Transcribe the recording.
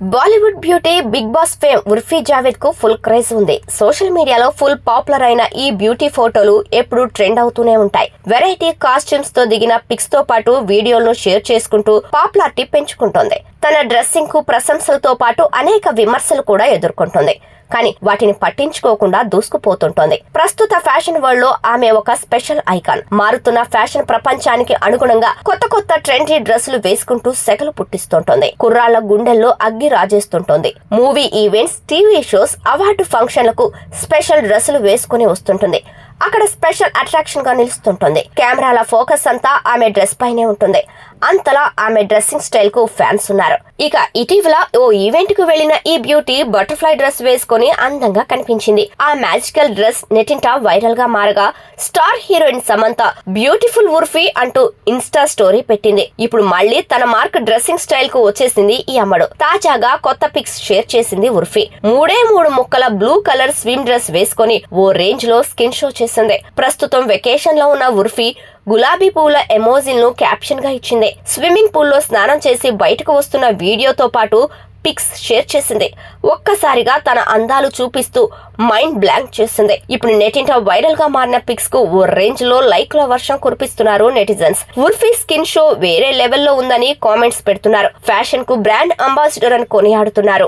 Bollywood beauty Big Boss fame Urfi Javed కు full craze ఉంది. Social మీడియాలో ఫుల్ పాపులర్ అయిన ఈ బ్యూటీ ఫోటోలు ఎప్పుడు ట్రెండ్ అవుతూనే ఉంటాయి. వెరైటీ కాస్ట్యూమ్స్ తో దిగిన పిక్స్ తో పాటు వీడియోలను షేర్ చేసుకుంటూ పాపులారిటీ పెంచుకుంటోంది. తన డ్రెస్సింగ్ కు ప్రశంసలతో పాటు అనేక విమర్శలు కూడా ఎదుర్కొంటుంది. కానీ వాటిని పట్టించుకోకుండా దూసుకుపోతుంటోంది. ప్రస్తుత ఫ్యాషన్ వరల్డ్ లో ఆమె ఒక స్పెషల్ ఐకాన్. మారుతున్న ఫ్యాషన్ ప్రపంచానికి అనుగుణంగా కొత్త ట్రెండీ డ్రెస్సులు వేసుకుంటూ సెగలు పుట్టిస్తుంటోంది. కుర్రాళ్ల గుండెల్లో అగ్గి రాజేస్తుంటోంది. Movie events, TV shows, award ఫంక్షన్లకు స్పెషల్ డ్రెస్సులు వేసుకుని వస్తుంటుంది. అక్కడ స్పెషల్ అట్రాక్షన్ గా నిలుస్తుంటుంది. కెమెరాల ఫోకస్ అంతా ఆమె డ్రెస్ పైనే ఉంటుంది. అంతలా ఆమె డ్రెస్సింగ్ స్టైల్ కు ఫ్యాన్స్ ఉన్నారు. ఇక ఇటీవల ఓ ఈవెంట్ కు వెళ్లిన ఈ బ్యూటీ బటర్ఫ్లై డ్రెస్ వేసుకుని అందంగా కనిపించింది. ఆ మ్యాజికల్ డ్రెస్ నెటింట వైరల్ గా మారగా star heroine Samantha beautiful Urfi అంటూ ఇన్స్టా స్టోరీ పెట్టింది. ఇప్పుడు మళ్లీ తన మార్క్ డ్రెస్సింగ్ స్టైల్ కు వచ్చేసింది ఈ అమ్మడు. తాజాగా కొత్త పిక్స్ షేర్ చేసింది ఉర్ఫీ. 3 ముక్కల బ్లూ కలర్ స్విమ్ డ్రెస్ వేసుకుని ఓ రేంజ్ లో స్కిన్ షో చేసింది. ప్రస్తుతం వెకేషన్ లో ఉన్న ఉర్ఫీ గులాబీ పూల ఎమోజిల్ను క్యాప్షన్ గా ఇచ్చింది. స్విమ్మింగ్ పూల్ లో స్నానం చేసి బయటకు వస్తున్న వీడియోతో పాటు పిక్స్ షేర్ చేసింది. ఒక్కసారిగా తన అందాలు చూపిస్తూ మైండ్ బ్లాంక్ చేసింది. ఇప్పుడు నెటింట వైరల్ గా మారిన పిక్స్ కు ఓ రేంజ్ లో లైక్ల వర్షం కురిపిస్తున్నారు నెటిజన్స్. ఉర్ఫీ స్కిన్ షో వేరే లెవెల్లో ఉందని కామెంట్స్ పెడుతున్నారు. ఫ్యాషన్ కు బ్రాండ్ అంబాసిడర్ అని కొనియాడుతున్నారు.